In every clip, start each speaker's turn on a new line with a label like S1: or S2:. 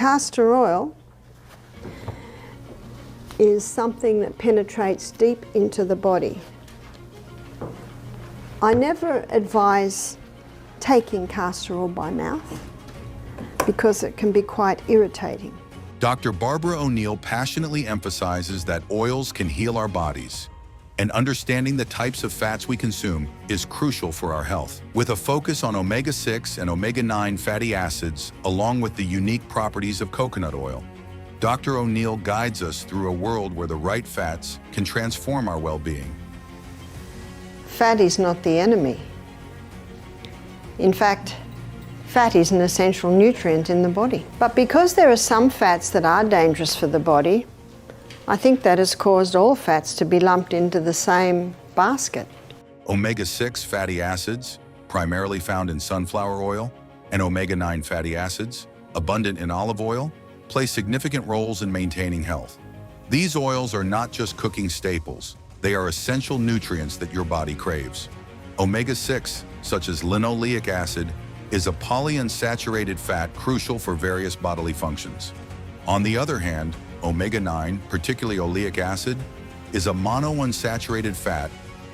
S1: castor oil is something that penetrates deep into the body. I never advise taking castor oil by mouth because it can be quite irritating.
S2: Dr. Barbara O'Neill passionately emphasizes that oils can heal our bodies, and understanding the types of fats we consume is crucial for our health. With a focus on omega-6 and omega-9 fatty acids, along with the unique properties of coconut oil, Dr. O'Neill guides us through a world where the right fats can transform our well-being.
S1: Fat is not the enemy. In fact, fat is an essential nutrient in the body. But because there are some fats that are dangerous for the body, I think that has caused all fats to be lumped into the same basket.
S2: Omega-6 fatty acids, primarily found in sunflower oil, and omega-9 fatty acids, abundant in olive oil, play significant roles in maintaining health. These oils are not just cooking staples, they are essential nutrients that your body craves. Omega-6, such as linoleic acid, is a polyunsaturated fat crucial for various bodily functions. On the other hand, omega-9, particularly oleic acid, is a monounsaturated fat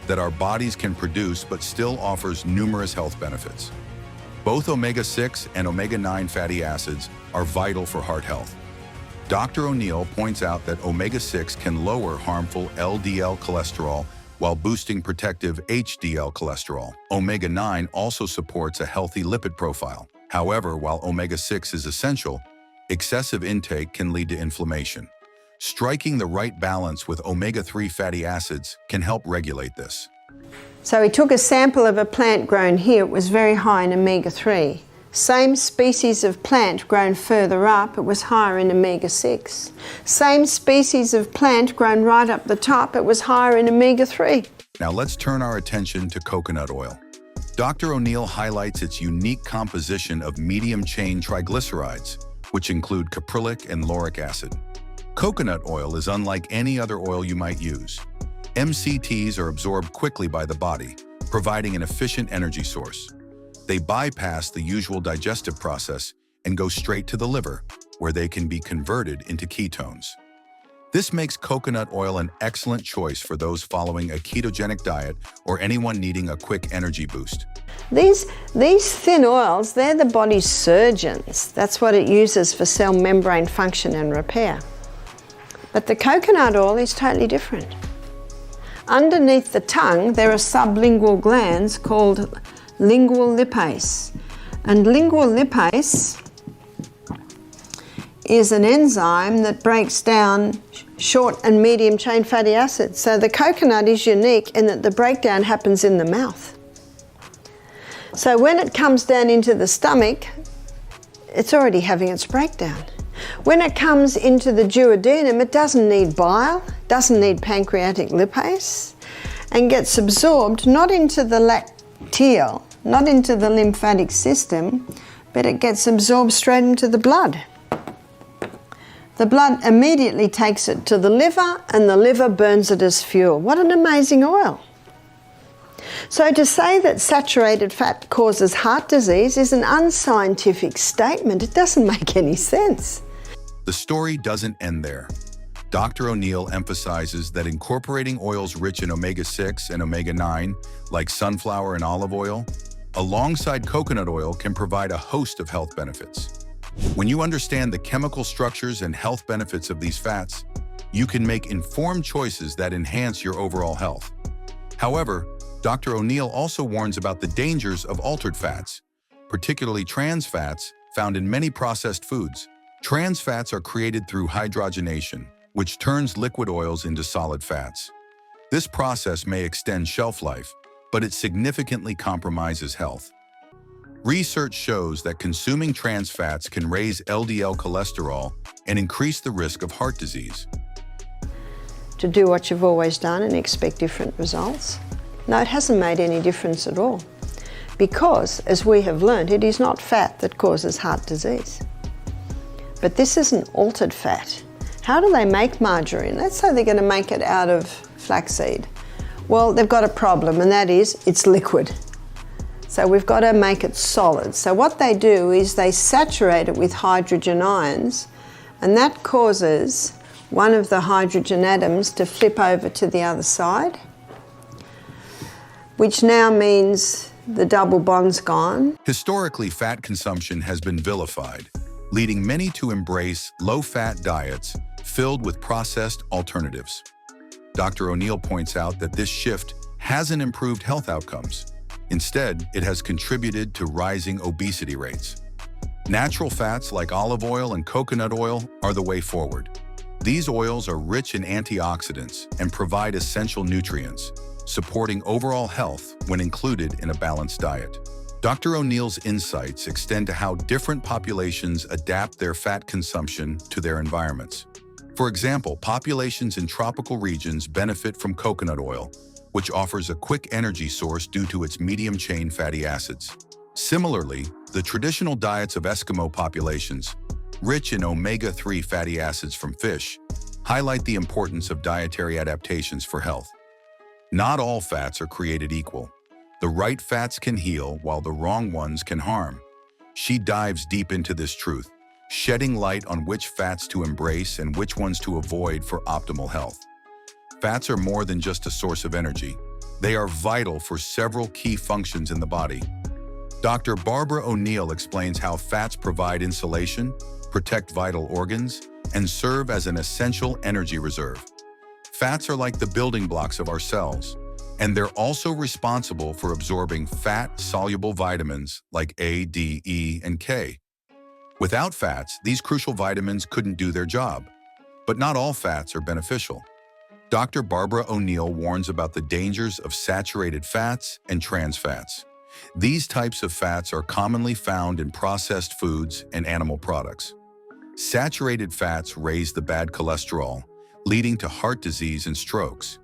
S2: that our bodies can produce but still offers numerous health benefits. Both omega-6 and omega-9 fatty acids are vital for heart health. Dr. O'Neill points out that omega-6 can lower harmful LDL cholesterol while boosting protective HDL cholesterol. Omega-9 also supports a healthy lipid profile. However, while omega-6 is essential, excessive intake can lead to inflammation. Striking the right balance with omega-3 fatty acids can help regulate this.
S1: So we took a sample of a plant grown here. It was very high in omega-3. Same species of plant grown further up, it was higher in omega-6. Same species of plant grown right up the top, it was higher in omega-3.
S2: Now let's turn our attention to coconut oil. Dr. O'Neill highlights its unique composition of medium-chain triglycerides, which include caprylic and lauric acid. Coconut oil is unlike any other oil you might use. MCTs are absorbed quickly by the body, providing an efficient energy source. They bypass the usual digestive process and go straight to the liver, where they can be converted into ketones. This makes coconut oil an excellent choice for those following a ketogenic diet or anyone needing a quick energy boost.
S1: These thin oils, they're the body's surgeons. That's what it uses for cell membrane function and repair. But the coconut oil is totally different. Underneath the tongue, there are sublingual glands called lingual lipase. And lingual lipase is an enzyme that breaks down short and medium chain fatty acids. So the coconut is unique in that the breakdown happens in the mouth. So when it comes down into the stomach, it's already having its breakdown. When it comes into the duodenum, it doesn't need bile, doesn't need pancreatic lipase, and gets absorbed not into the lacteal, not into the lymphatic system, but it gets absorbed straight into the blood. The blood immediately takes it to the liver, and the liver burns it as fuel. What an amazing oil. So to say that saturated fat causes heart disease is an unscientific statement. It doesn't make any sense.
S2: The story doesn't end there. Dr. O'Neill emphasizes that incorporating oils rich in omega-6 and omega-9, like sunflower and olive oil, alongside coconut oil can provide a host of health benefits. When you understand the chemical structures and health benefits of these fats, you can make informed choices that enhance your overall health. However, Dr. O'Neill also warns about the dangers of altered fats, particularly trans fats found in many processed foods. Trans fats are created through hydrogenation, which turns liquid oils into solid fats. This process may extend shelf life, but it significantly compromises health. Research shows that consuming trans fats can raise LDL cholesterol and increase the risk of heart disease.
S1: To do what you've always done and expect different results? No, it hasn't made any difference at all. Because, as we have learned, it is not fat that causes heart disease. But this is an altered fat. How do they make margarine? Let's say they're going to make it out of flaxseed. Well, they've got a problem, and that is it's liquid. So we've got to make it solid. So what they do is they saturate it with hydrogen ions, and that causes one of the hydrogen atoms to flip over to the other side, which now means the double bond's gone.
S2: Historically, fat consumption has been vilified, leading many to embrace low-fat diets filled with processed alternatives. Dr. O'Neill points out that this shift hasn't improved health outcomes. Instead, it has contributed to rising obesity rates. Natural fats like olive oil and coconut oil are the way forward. These oils are rich in antioxidants and provide essential nutrients, supporting overall health when included in a balanced diet. Dr. O'Neill's insights extend to how different populations adapt their fat consumption to their environments. For example, populations in tropical regions benefit from coconut oil, which offers a quick energy source due to its medium-chain fatty acids. Similarly, the traditional diets of Eskimo populations, rich in omega-3 fatty acids from fish, highlight the importance of dietary adaptations for health. Not all fats are created equal. The right fats can heal while the wrong ones can harm. She dives deep into this truth, shedding light on which fats to embrace and which ones to avoid for optimal health. Fats are more than just a source of energy. They are vital for several key functions in the body. Dr. Barbara O'Neill explains how fats provide insulation, protect vital organs, and serve as an essential energy reserve. Fats are like the building blocks of our cells, and they're also responsible for absorbing fat-soluble vitamins like A, D, E, and K. Without fats, these crucial vitamins couldn't do their job. But not all fats are beneficial. Dr. Barbara O'Neill warns about the dangers of saturated fats and trans fats. These types of fats are commonly found in processed foods and animal products. Saturated fats raise the bad cholesterol, leading to heart disease and strokes.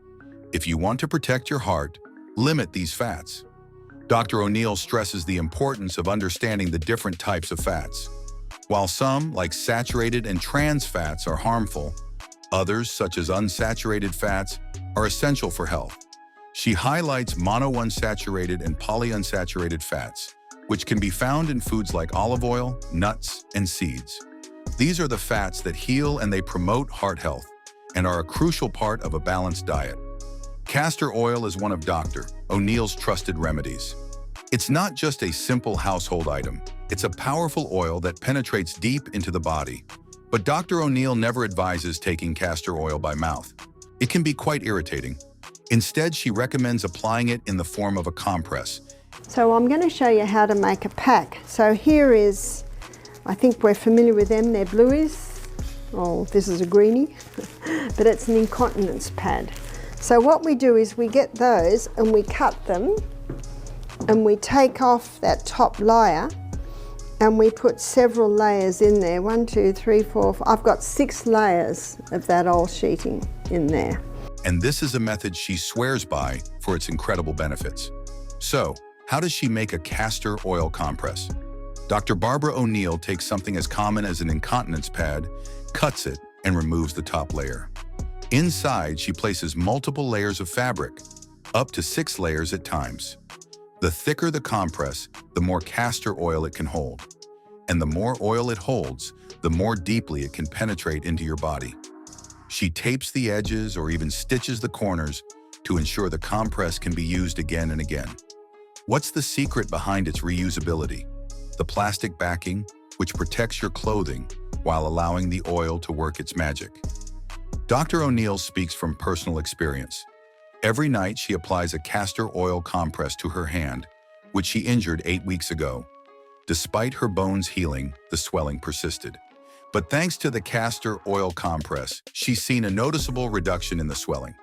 S2: If you want to protect your heart, limit these fats. Dr. O'Neill stresses the importance of understanding the different types of fats. While some, like saturated and trans fats, are harmful, others, such as unsaturated fats, are essential for health. She highlights monounsaturated and polyunsaturated fats, which can be found in foods like olive oil, nuts, and seeds. These are the fats that heal and they promote heart health and are a crucial part of a balanced diet. Castor oil is one of Dr. O'Neill's trusted remedies. It's not just a simple household item. It's a powerful oil that penetrates deep into the body. But Dr. O'Neill never advises taking castor oil by mouth. It can be quite irritating. Instead, she recommends applying it in the form of a compress.
S1: So I'm going to show you how to make a pack. So here is, I think we're familiar with them, they're blueies. Oh, this is a greenie, but it's an incontinence pad. So what we do is we get those and we cut them and we take off that top layer and we put several layers in there. 1, 2, 3, 4, 5. I've got 6 layers of that old sheeting in there.
S2: And this is a method she swears by for its incredible benefits. So, how does she make a castor oil compress? Dr. Barbara O'Neill takes something as common as an incontinence pad, cuts it, and removes the top layer. Inside, she places multiple layers of fabric, up to 6 layers at times. The thicker the compress, the more castor oil it can hold. And the more oil it holds, the more deeply it can penetrate into your body. She tapes the edges or even stitches the corners to ensure the compress can be used again and again. What's the secret behind its reusability? The plastic backing, which protects your clothing while allowing the oil to work its magic. Dr. O'Neill speaks from personal experience. Every night, she applies a castor oil compress to her hand, which she injured 8 weeks ago. Despite her bones healing, the swelling persisted. But thanks to the castor oil compress, she's seen a noticeable reduction in the swelling.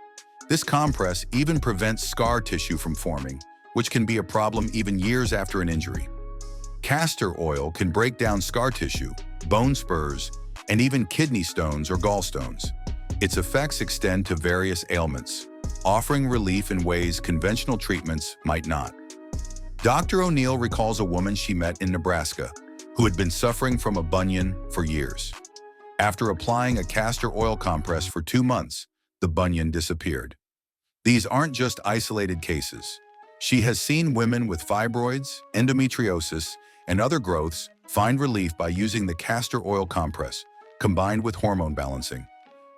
S2: This compress even prevents scar tissue from forming, which can be a problem even years after an injury. Castor oil can break down scar tissue, bone spurs, and even kidney stones or gallstones. Its effects extend to various ailments, offering relief in ways conventional treatments might not. Dr. O'Neill recalls a woman she met in Nebraska who had been suffering from a bunion for years. After applying a castor oil compress for 2 months, the bunion disappeared. These aren't just isolated cases. She has seen women with fibroids, endometriosis, and other growths find relief by using the castor oil compress, combined with hormone balancing.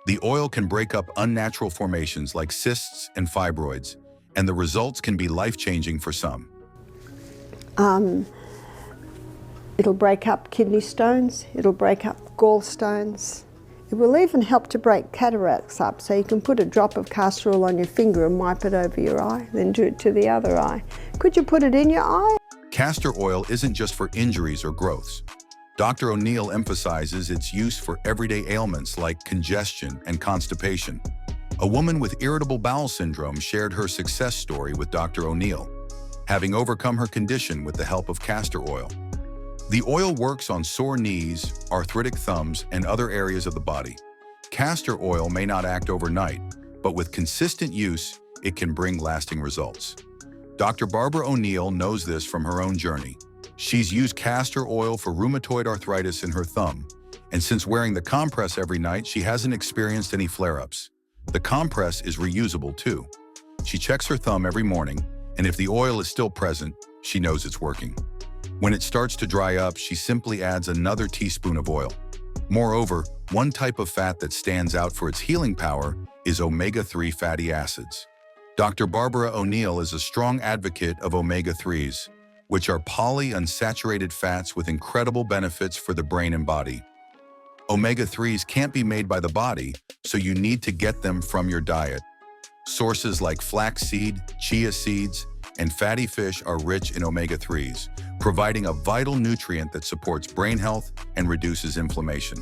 S2: The oil can break up unnatural formations like cysts and fibroids, and the results can be life-changing for some.
S1: It'll break up kidney stones, it'll break up gallstones. It will even help to break cataracts up, so you can put a drop of castor oil on your finger and wipe it over your eye, then do it to the other eye. Could you put it in your eye?
S2: Castor oil isn't just for injuries or growths. Dr. O'Neill emphasizes its use for everyday ailments like congestion and constipation. A woman with irritable bowel syndrome shared her success story with Dr. O'Neill, having overcome her condition with the help of castor oil. The oil works on sore knees, arthritic thumbs, and other areas of the body. Castor oil may not act overnight, but with consistent use, it can bring lasting results. Dr. Barbara O'Neill knows this from her own journey. She's used castor oil for rheumatoid arthritis in her thumb, and since wearing the compress every night, she hasn't experienced any flare-ups. The compress is reusable too. She checks her thumb every morning, and if the oil is still present, she knows it's working. When it starts to dry up, she simply adds another teaspoon of oil. Moreover, one type of fat that stands out for its healing power is omega-3 fatty acids. Dr. Barbara O'Neill is a strong advocate of omega-3s, which are polyunsaturated fats with incredible benefits for the brain and body. Omega-3s can't be made by the body, so you need to get them from your diet. Sources like flaxseed, chia seeds, and fatty fish are rich in omega-3s, providing a vital nutrient that supports brain health and reduces inflammation.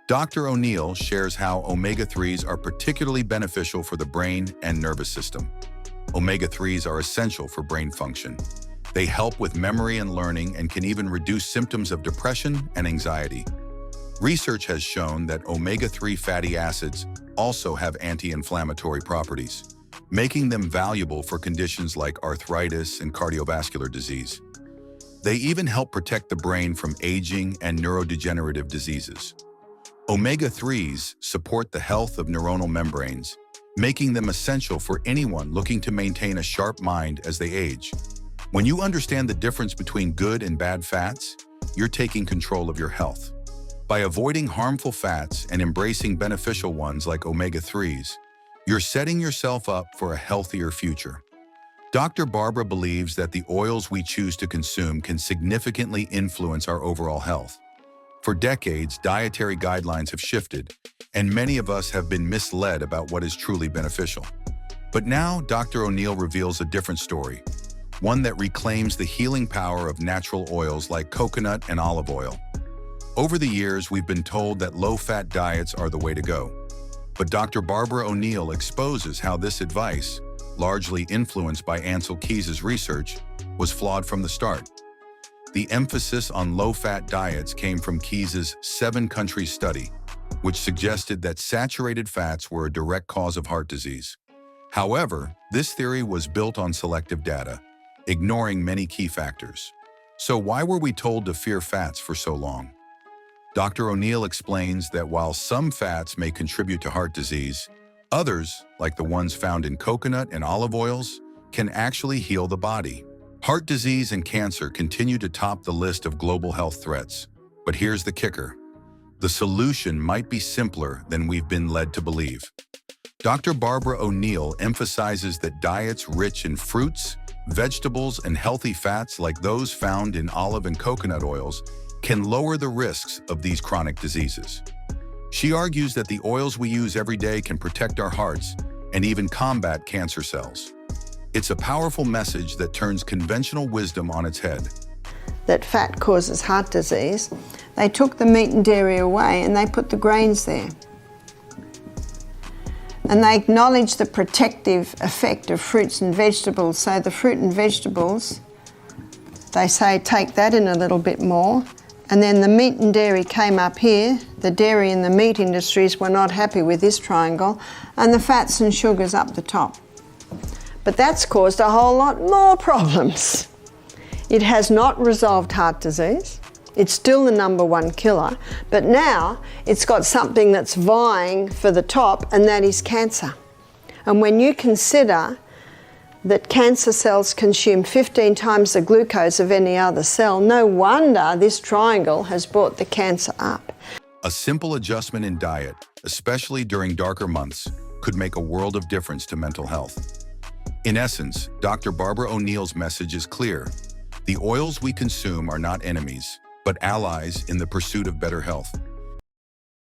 S2: Dr. O'Neill shares how omega-3s are particularly beneficial for the brain and nervous system. Omega-3s are essential for brain function. They help with memory and learning and can even reduce symptoms of depression and anxiety. Research has shown that omega-3 fatty acids also have anti-inflammatory properties, making them valuable for conditions like arthritis and cardiovascular disease. They even help protect the brain from aging and neurodegenerative diseases. Omega-3s support the health of neuronal membranes, making them essential for anyone looking to maintain a sharp mind as they age. When you understand the difference between good and bad fats, you're taking control of your health. By avoiding harmful fats and embracing beneficial ones like omega-3s, you're setting yourself up for a healthier future. Dr. Barbara believes that the oils we choose to consume can significantly influence our overall health. For decades, dietary guidelines have shifted, and many of us have been misled about what is truly beneficial. But now, Dr. O'Neill reveals a different story, one that reclaims the healing power of natural oils like coconut and olive oil. Over the years, we've been told that low-fat diets are the way to go. But Dr. Barbara O'Neill exposes how this advice, largely influenced by Ansel Keys's research, was flawed from the start. The emphasis on low-fat diets came from Keys's 7-country study, which suggested that saturated fats were a direct cause of heart disease. However, this theory was built on selective data, ignoring many key factors. So why were we told to fear fats for so long? Dr. O'Neill explains that while some fats may contribute to heart disease, others, like the ones found in coconut and olive oils, can actually heal the body. Heart disease and cancer continue to top the list of global health threats. But here's the kicker. The solution might be simpler than we've been led to believe. Dr. Barbara O'Neill emphasizes that diets rich in fruits, vegetables, and healthy fats like those found in olive and coconut oils can lower the risks of these chronic diseases. She argues that the oils we use every day can protect our hearts and even combat cancer cells. It's a powerful message that turns conventional wisdom on its head.
S1: That fat causes heart disease. They took the meat and dairy away and they put the grains there. And they acknowledged the protective effect of fruits and vegetables. So the fruit and vegetables, they say take that in a little bit more. And then the meat and dairy came up here. The dairy and the meat industries were not happy with this triangle, and the fats and sugars up the top. But that's caused a whole lot more problems. It has not resolved heart disease. It's still the #1 killer, but now it's got something that's vying for the top, and that is cancer. And when you consider that cancer cells consume 15 times the glucose of any other cell. No wonder this triangle has brought the cancer up.
S2: A simple adjustment in diet, especially during darker months, could make a world of difference to mental health. In essence, Dr. Barbara O'Neill's message is clear. The oils we consume are not enemies, but allies in the pursuit of better health.